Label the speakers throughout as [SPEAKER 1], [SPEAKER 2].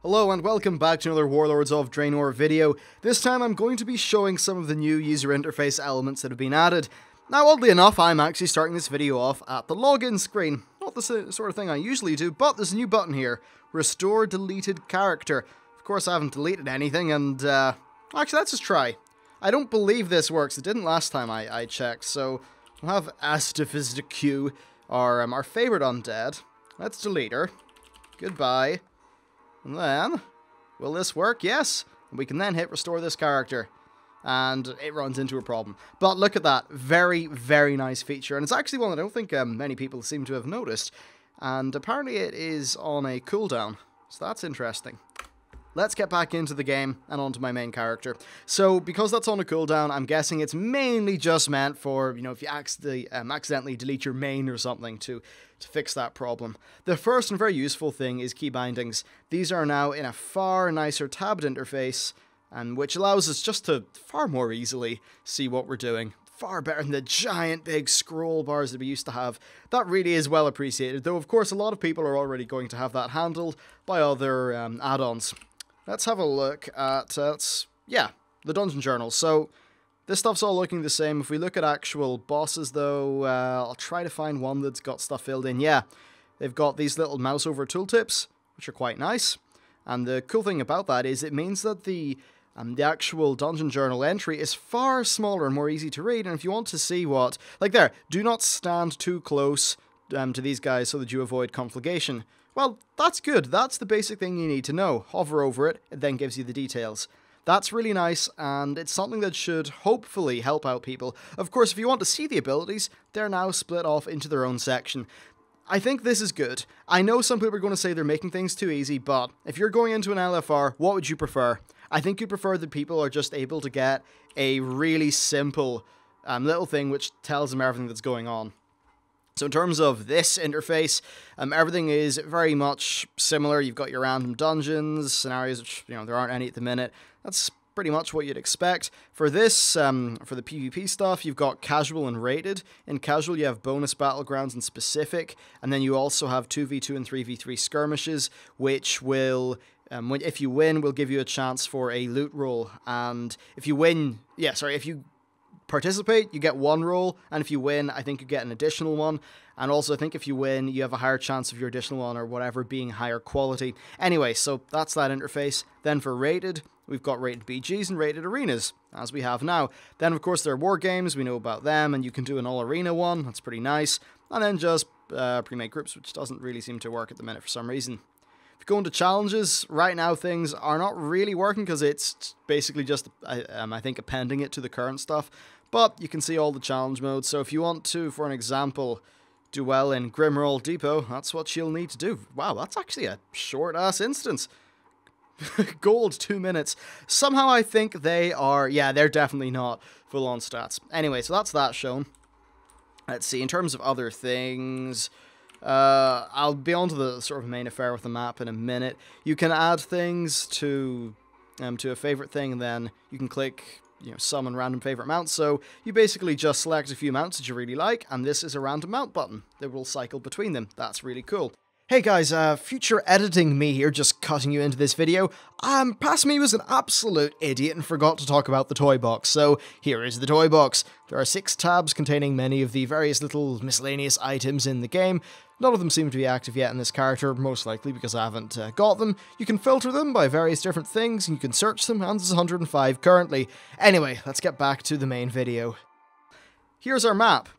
[SPEAKER 1] Hello and welcome back to another Warlords of Draenor video. This time I'm going to be showing some of the new user interface elements that have been added. Now oddly enough, I'm actually starting this video off at the login screen. Not the sort of thing I usually do, but there's a new button here. Restore deleted character. Of course I haven't deleted anything and actually let's just try. I don't believe this works. It didn't last time I checked, so we'll have Q, our favorite undead. Let's delete her. Goodbye. And then, will this work? Yes. We can then hit restore this character. And it runs into a problem. But look at that. Very, very nice feature. And it's actually one that I don't think many people seem to have noticed. And apparently it is on a cooldown. So that's interesting. Let's get back into the game and onto my main character. So, because that's on a cooldown, I'm guessing it's mainly just meant for, you know, if you accidentally delete your main or something to fix that problem. The first and very useful thing is key bindings. These are now in a far nicer tabbed interface, and which allows us just to far more easily see what we're doing. Far better than the giant big scroll bars that we used to have. That really is well appreciated, though of course a lot of people are already going to have that handled by other add-ons. Let's have a look at, the dungeon journal. So, this stuff's all looking the same. If we look at actual bosses, though, I'll try to find one that's got stuff filled in. Yeah, they've got these little mouse over tooltips, which are quite nice. And the cool thing about that is it means that the actual dungeon journal entry is far smaller and more easy to read. And if you want to see what, like there, do not stand too close to these guys so that you avoid conflagration. Well, that's good. That's the basic thing you need to know. Hover over it, it then gives you the details. That's really nice, and it's something that should hopefully help out people. Of course, if you want to see the abilities, they're now split off into their own section. I think this is good. I know some people are going to say they're making things too easy, but if you're going into an LFR, what would you prefer? I think you'd prefer that people are just able to get a really simple little thing which tells them everything that's going on. So in terms of this interface, everything is very much similar. You've got your random dungeons, scenarios, which, you know, there aren't any at the minute. That's pretty much what you'd expect. For this, for the PvP stuff, you've got casual and rated. In casual, you have bonus battlegrounds and specific, and then you also have 2v2 and 3v3 skirmishes, which will, if you win, will give you a chance for a loot roll. And if you win, if you participate, you get one roll, and if you win, I think you get an additional one. And also, I think if you win, you have a higher chance of your additional one or whatever being higher quality. Anyway, so that's that interface. Then for rated, we've got rated BGs and rated arenas, as we have now. Then, of course, there are war games. We know about them, and you can do an all-arena one. That's pretty nice. And then just pre-made groups, which doesn't really seem to work at the minute for some reason. If you go into challenges, right now things are not really working because it's basically just, I think, appending it to the current stuff. But you can see all the challenge modes, so if you want to, for an example, do well in Grimroll Depot, that's what you'll need to do. Wow, that's actually a short-ass instance. Gold, 2 minutes. Somehow I think they are, yeah, they're definitely not full-on stats. Anyway, so that's that shown. Let's see, in terms of other things, I'll be on to the sort of main affair with the map in a minute. You can add things to a favorite thing, and then you can click, you know, summon random favorite mounts. So you basically just select a few mounts that you really like, and this is a random mount button that will cycle between them. That's really cool. Hey guys, future editing me here, just cutting you into this video. Past me was an absolute idiot and forgot to talk about the toy box, so here is the toy box. There are 6 tabs containing many of the various little miscellaneous items in the game. None of them seem to be active yet in this character, most likely because I haven't got them. You can filter them by various different things, and you can search them, and there's 105 currently. Anyway, let's get back to the main video. Here's our map.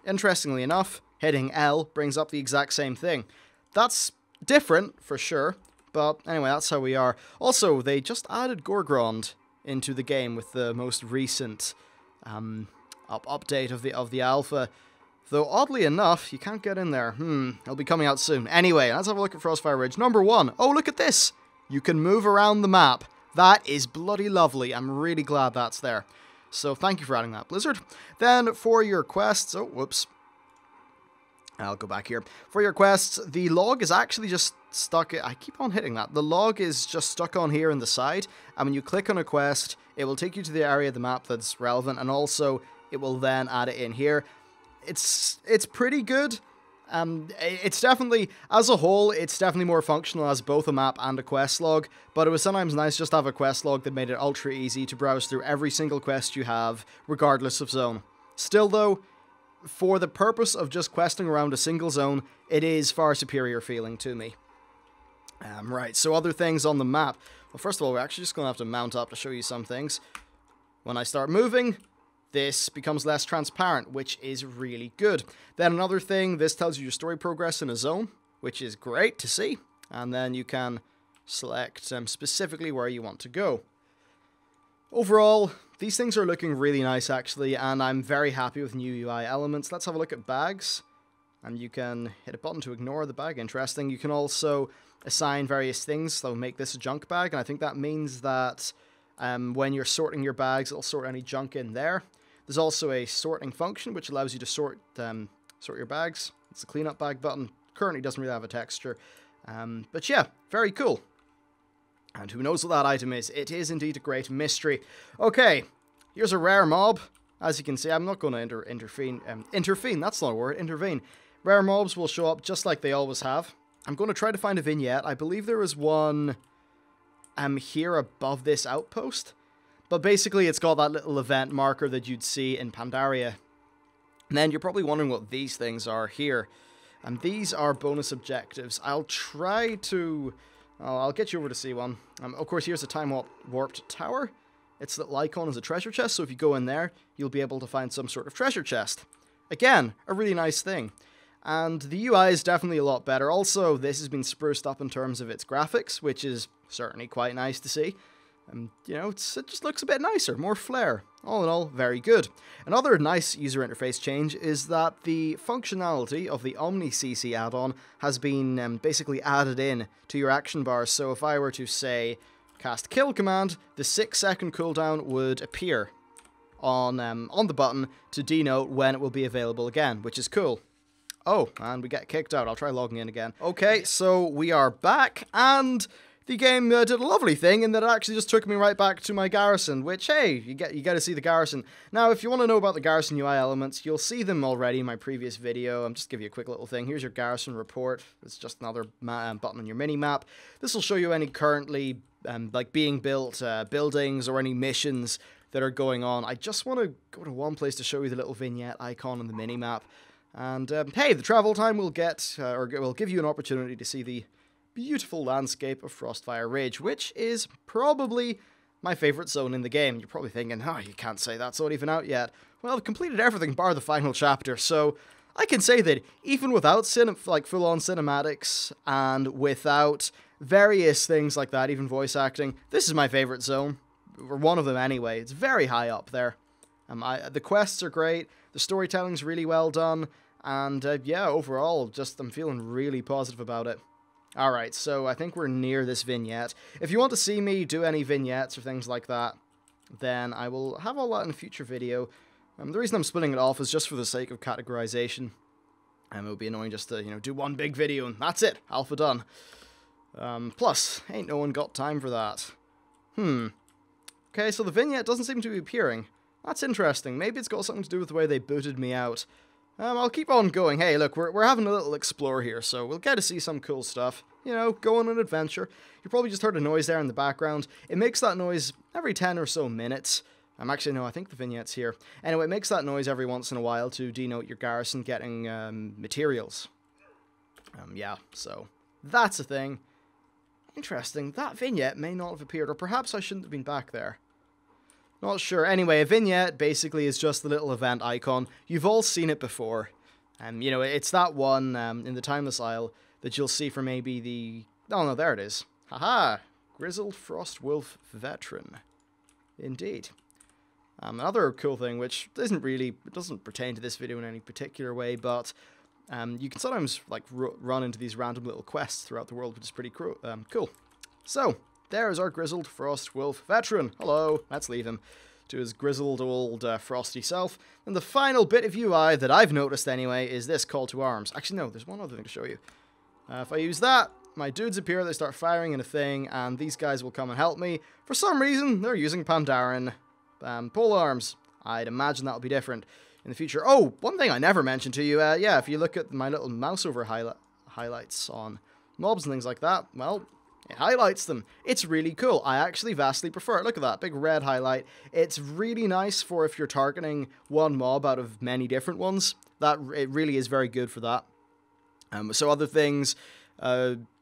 [SPEAKER 1] Interestingly enough, hitting L brings up the exact same thing. That's different, for sure, but anyway, that's how we are. Also, they just added Gorgrond into the game with the most recent update of the alpha. Though, oddly enough, you can't get in there. It'll be coming out soon. Anyway, let's have a look at Frostfire Ridge. Number 1. Oh, look at this! You can move around the map. That is bloody lovely. I'm really glad that's there. So, thank you for adding that, Blizzard. Then, for your quests... Oh, whoops. I'll go back here. For your quests, the log is actually just stuck... I keep on hitting that. The log is just stuck on here in the side, and when you click on a quest, it will take you to the area of the map that's relevant, and also it will then add it in here. It's pretty good. It's definitely, as a whole, it's definitely more functional as both a map and a quest log, but it was sometimes nice just to have a quest log that made it ultra easy to browse through every single quest you have, regardless of zone. Still though, for the purpose of just questing around a single zone, it is far superior feeling to me. Right, so other things on the map. Well, first of all, we're actually just going to have to mount up to show you some things. When I start moving, this becomes less transparent, which is really good. Then another thing, this tells you your story progress in a zone, which is great to see. And then you can select specifically where you want to go. Overall, these things are looking really nice actually, and I'm very happy with new UI elements. Let's have a look at bags. And you can hit a button to ignore the bag, interesting. You can also assign various things, so make this a junk bag, and I think that means that when you're sorting your bags, it'll sort any junk in there. There's also a sorting function, which allows you to sort your bags. It's the cleanup bag button. Currently doesn't really have a texture. But yeah, very cool. And who knows what that item is? It is indeed a great mystery. Okay, here's a rare mob. As you can see, I'm not going to intervene, that's not a word, intervene. Rare mobs will show up just like they always have. I'm going to try to find a vignette. I believe there is one here above this outpost. But basically, it's got that little event marker that you'd see in Pandaria. And then you're probably wondering what these things are here. And these are bonus objectives. I'll try to... I'll get you over to see one. Of course, here's a time-warped tower. Its little icon is a treasure chest, so if you go in there, you'll be able to find some sort of treasure chest. Again, a really nice thing. And the UI is definitely a lot better. Also, this has been spruced up in terms of its graphics, which is certainly quite nice to see. You know, it just looks a bit nicer, more flair. All in all, very good. Another nice user interface change is that the functionality of the Omni-CC add-on has been basically added in to your action bars. So if I were to say, cast kill command, the 6-second cooldown would appear on the button to denote when it will be available again, which is cool. Oh, and we get kicked out. I'll try logging in again. Okay, so we are back, and the game did a lovely thing in that it actually just took me right back to my garrison, which, hey, you get to see the garrison. Now, if you want to know about the garrison UI elements, you'll see them already in my previous video. I'm just give you a quick little thing. Here's your garrison report. It's just another button on your mini-map. This will show you any currently like being built buildings or any missions that are going on. I just want to go to one place to show you the little vignette icon on the mini-map. And, hey, the travel time will will give you an opportunity to see the beautiful landscape of Frostfire Ridge, which is probably my favourite zone in the game. You're probably thinking, oh, you can't say that's not even out yet. Well, I've completed everything bar the final chapter, so I can say that even without full-on cinematics and without various things like that, even voice acting, this is my favourite zone. Or one of them anyway. It's very high up there. The quests are great, the storytelling's really well done, and yeah, overall, I'm feeling really positive about it. Alright, so I think we're near this vignette. If you want to see me do any vignettes or things like that, then I will have all that in a future video. The reason I'm splitting it off is just for the sake of categorization. It would be annoying just to, do one big video and that's it, alpha done. Plus, ain't no one got time for that. Okay, so the vignette doesn't seem to be appearing. That's interesting. Maybe it's got something to do with the way they booted me out. I'll keep on going. Hey, look, we're having a little explore here, so we'll get to see some cool stuff. Go on an adventure. You probably just heard a noise there in the background. It makes that noise every 10 or so minutes. Actually, no, I think the vignette's here. Anyway, it makes that noise every once in a while to denote your garrison getting materials. Yeah, so that's a thing. Interesting. That vignette may not have appeared, or perhaps I shouldn't have been back there. Not sure. Anyway, a vignette basically is just the little event icon. You've all seen it before. It's that one in the Timeless Isle that you'll see for maybe the... Oh, no, there it is. Haha! Grizzled Frostwolf Veteran. Indeed. Another cool thing, which doesn't pertain to this video in any particular way, but you can sometimes run into these random little quests throughout the world, which is pretty cool. So, there's our Grizzled Frostwolf Veteran. Hello, let's leave him to his grizzled old frosty self. And the final bit of UI that I've noticed anyway is this call to arms. Actually, no, there's one other thing to show you. If I use that, my dudes appear, they start firing in a thing, and these guys will come and help me. For some reason, they're using Pandaren pole arms. I'd imagine that'll be different in the future. Oh, one thing I never mentioned to you, yeah, if you look at my little mouse over highlights on mobs and things like that, well, it highlights them. It's really cool. I actually vastly prefer it. Look at that, big red highlight. It's really nice for if you're targeting one mob out of many different ones. It really is very good for that. So other things,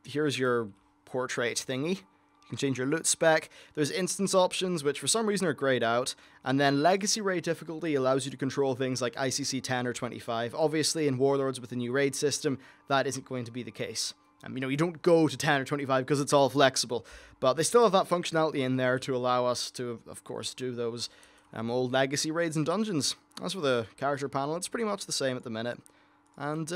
[SPEAKER 1] here's your portrait thingy. You can change your loot spec. There's instance options, which for some reason are grayed out. And then legacy raid difficulty allows you to control things like ICC 10 or 25. Obviously, in Warlords with the new raid system, that isn't going to be the case. You know, you don't go to 10 or 25 because it's all flexible. But they still have that functionality in there to allow us to, of course, do those old legacy raids and dungeons. As for the character panel, it's pretty much the same at the minute. And,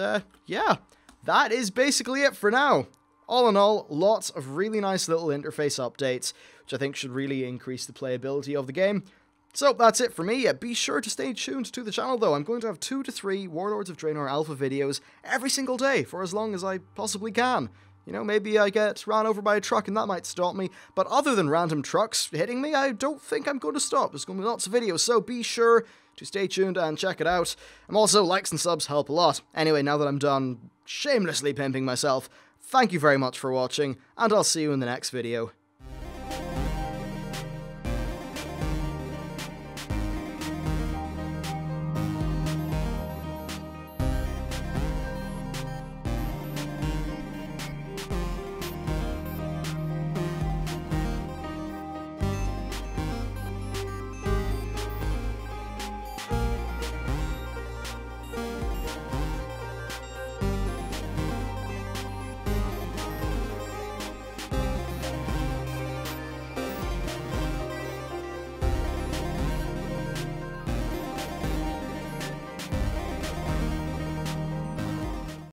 [SPEAKER 1] yeah, that is basically it for now. All in all, lots of really nice little interface updates, which I think should really increase the playability of the game. So that's it for me. Be sure to stay tuned to the channel though. I'm going to have 2 to 3 Warlords of Draenor alpha videos every single day for as long as I possibly can. You know, maybe I get ran over by a truck and that might stop me, but other than random trucks hitting me, I don't think I'm going to stop. There's going to be lots of videos, so be sure to stay tuned and check it out. Also, likes and subs help a lot. Anyway, now that I'm done shamelessly pimping myself, thank you very much for watching, and I'll see you in the next video.